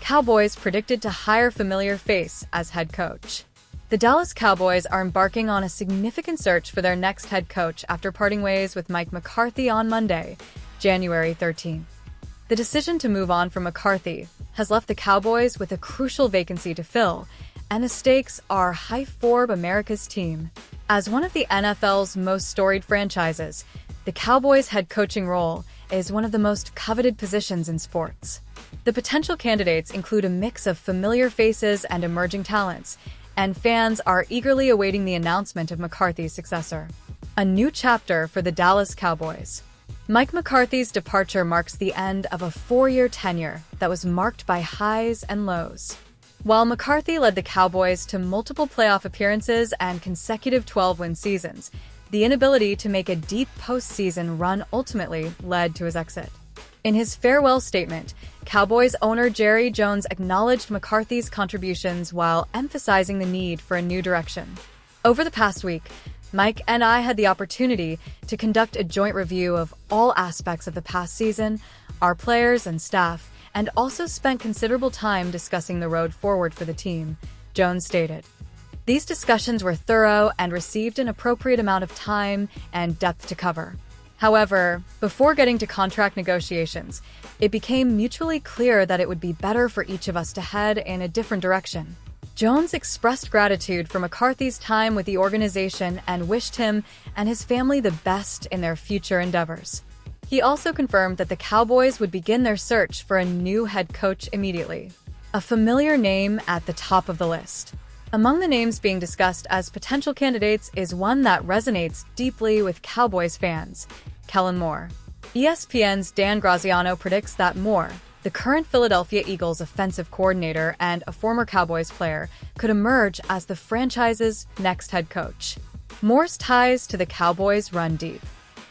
Cowboys predicted to hire familiar face as head coach. The Dallas Cowboys are embarking on a significant search for their next head coach after parting ways with Mike McCarthy on Monday, January 13th. The decision to move on from McCarthy has left the Cowboys with a crucial vacancy to fill, and the stakes are high for America's team. As one of the NFL's most storied franchises, the Cowboys' head coaching role is one of the most coveted positions in sports. The potential candidates include a mix of familiar faces and emerging talents, and fans are eagerly awaiting the announcement of McCarthy's successor. A new chapter for the Dallas Cowboys. Mike McCarthy's departure marks the end of a 4-year tenure that was marked by highs and lows. While McCarthy led the Cowboys to multiple playoff appearances and consecutive 12-win seasons, the inability to make a deep postseason run ultimately led to his exit. In his farewell statement, Cowboys owner Jerry Jones acknowledged McCarthy's contributions while emphasizing the need for a new direction. Over the past week, Mike and I had the opportunity to conduct a joint review of all aspects of the past season, our players and staff, and also spent considerable time discussing the road forward for the team, Jones stated. These discussions were thorough and received an appropriate amount of time and depth to cover. However, before getting to contract negotiations, it became mutually clear that it would be better for each of us to head in a different direction. Jones expressed gratitude for McCarthy's time with the organization and wished him and his family the best in their future endeavors. He also confirmed that the Cowboys would begin their search for a new head coach immediately. A familiar name at the top of the list. Among the names being discussed as potential candidates is one that resonates deeply with Cowboys fans, Kellen Moore. ESPN's Dan Graziano predicts that Moore, the current Philadelphia Eagles offensive coordinator and a former Cowboys player, could emerge as the franchise's next head coach. Moore's ties to the Cowboys run deep.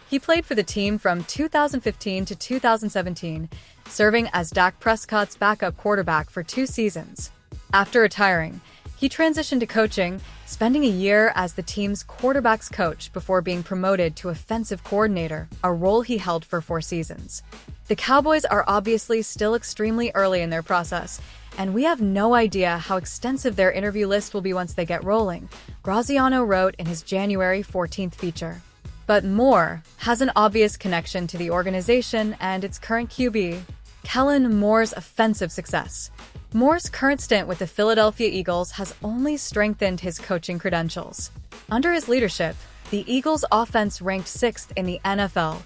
He played for the team from 2015 to 2017, serving as Dak Prescott's backup quarterback for 2 seasons. After retiring, he transitioned to coaching, spending a year as the team's quarterback's coach before being promoted to offensive coordinator, a role he held for 4 seasons. The Cowboys are obviously still extremely early in their process, and we have no idea how extensive their interview list will be once they get rolling, Graziano wrote in his January 14th feature. But Moore has an obvious connection to the organization and its current QB, Kellen Moore's offensive success. Moore's current stint with the Philadelphia Eagles has only strengthened his coaching credentials. Under his leadership, the Eagles' offense ranked 6th in the NFL,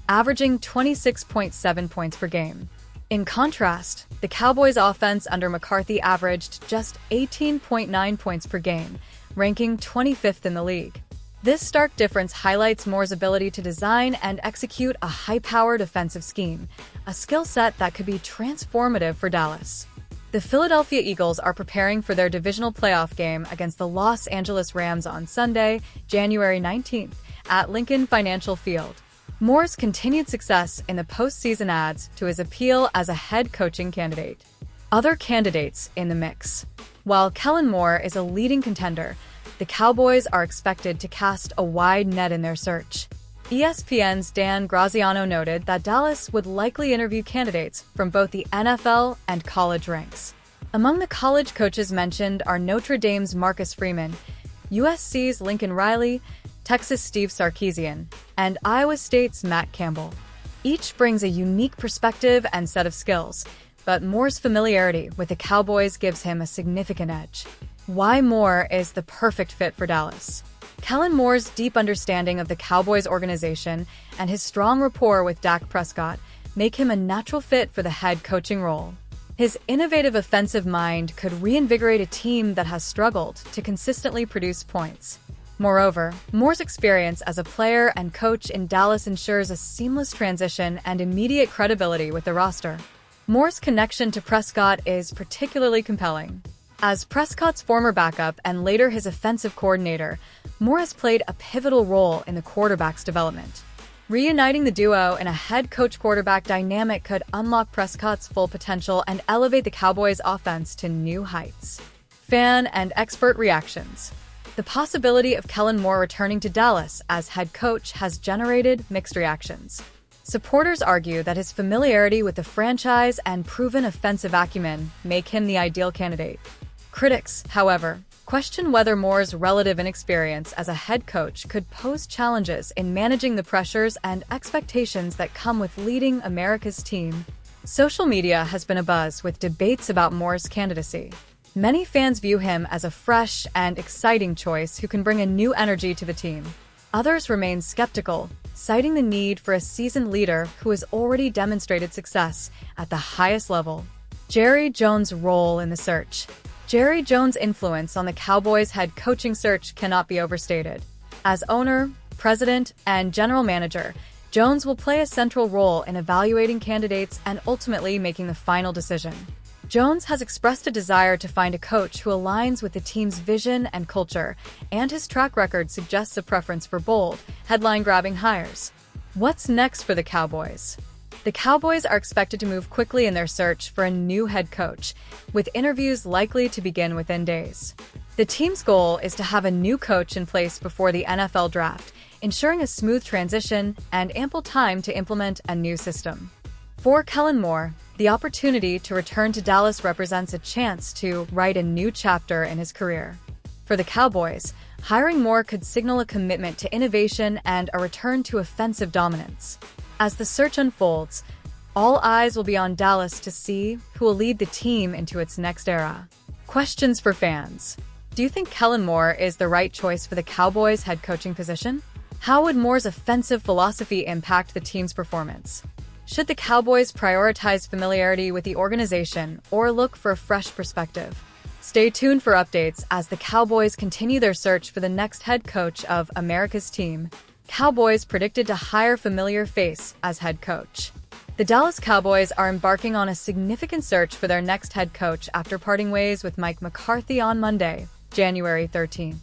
averaging 26.7 points per game. In contrast, the Cowboys' offense under McCarthy averaged just 18.9 points per game, ranking 25th in the league. This stark difference highlights Moore's ability to design and execute a high-powered offensive scheme, a skill set that could be transformative for Dallas. The Philadelphia Eagles are preparing for their divisional playoff game against the Los Angeles Rams on Sunday, January 19th, at Lincoln Financial Field. Moore's continued success in the postseason adds to his appeal as a head coaching candidate. Other candidates in the mix. While Kellen Moore is a leading contender, the Cowboys are expected to cast a wide net in their search. ESPN's Dan Graziano noted that Dallas would likely interview candidates from both the NFL and college ranks. Among the college coaches mentioned are Notre Dame's Marcus Freeman, USC's Lincoln Riley, Texas' Steve Sarkisian, and Iowa State's Matt Campbell. Each brings a unique perspective and set of skills, but Moore's familiarity with the Cowboys gives him a significant edge. Why Moore is the perfect fit for Dallas. Kellen Moore's deep understanding of the Cowboys organization and his strong rapport with Dak Prescott make him a natural fit for the head coaching role. His innovative offensive mind could reinvigorate a team that has struggled to consistently produce points. Moreover, Moore's experience as a player and coach in Dallas ensures a seamless transition and immediate credibility with the roster. Moore's connection to Prescott is particularly compelling. As Prescott's former backup and later his offensive coordinator, Moore has played a pivotal role in the quarterback's development. Reuniting the duo in a head coach-quarterback dynamic could unlock Prescott's full potential and elevate the Cowboys' offense to new heights. Fan and expert reactions. The possibility of Kellen Moore returning to Dallas as head coach has generated mixed reactions. Supporters argue that his familiarity with the franchise and proven offensive acumen make him the ideal candidate. Critics, however, question whether Moore's relative inexperience as a head coach could pose challenges in managing the pressures and expectations that come with leading America's team. Social media has been abuzz with debates about Moore's candidacy. Many fans view him as a fresh and exciting choice who can bring a new energy to the team. Others remain skeptical, citing the need for a seasoned leader who has already demonstrated success at the highest level. Jerry Jones' role in the search. Jerry Jones' influence on the Cowboys' head coaching search cannot be overstated. As owner, president, and general manager, Jones will play a central role in evaluating candidates and ultimately making the final decision. Jones has expressed a desire to find a coach who aligns with the team's vision and culture, and his track record suggests a preference for bold, headline-grabbing hires. What's next for the Cowboys? The Cowboys are expected to move quickly in their search for a new head coach, with interviews likely to begin within days. The team's goal is to have a new coach in place before the NFL draft, ensuring a smooth transition and ample time to implement a new system. For Kellen Moore, the opportunity to return to Dallas represents a chance to write a new chapter in his career. For the Cowboys, hiring Moore could signal a commitment to innovation and a return to offensive dominance. As the search unfolds, all eyes will be on Dallas to see who will lead the team into its next era. Questions for fans. Do you think Kellen Moore is the right choice for the Cowboys' head coaching position? How would Moore's offensive philosophy impact the team's performance? Should the Cowboys prioritize familiarity with the organization or look for a fresh perspective? Stay tuned for updates as the Cowboys continue their search for the next head coach of America's team. Cowboys predicted to hire familiar face as head coach. The Dallas Cowboys are embarking on a significant search for their next head coach after parting ways with McCarthy on Monday, January 13th.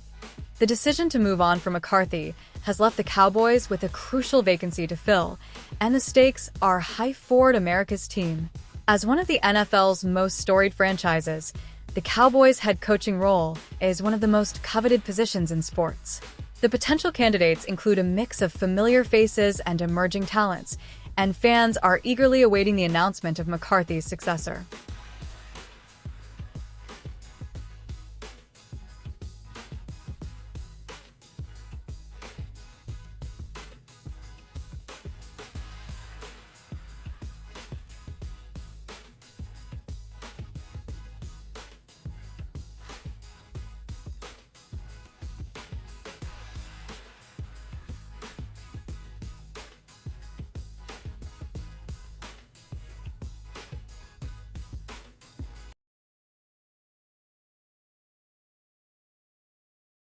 The decision to move on from McCarthy has left the Cowboys with a crucial vacancy to fill, and the stakes are high for America's team. As one of the NFL's most storied franchises, the Cowboys' head coaching role is one of the most coveted positions in sports. The potential candidates include a mix of familiar faces and emerging talents, and fans are eagerly awaiting the announcement of McCarthy's successor.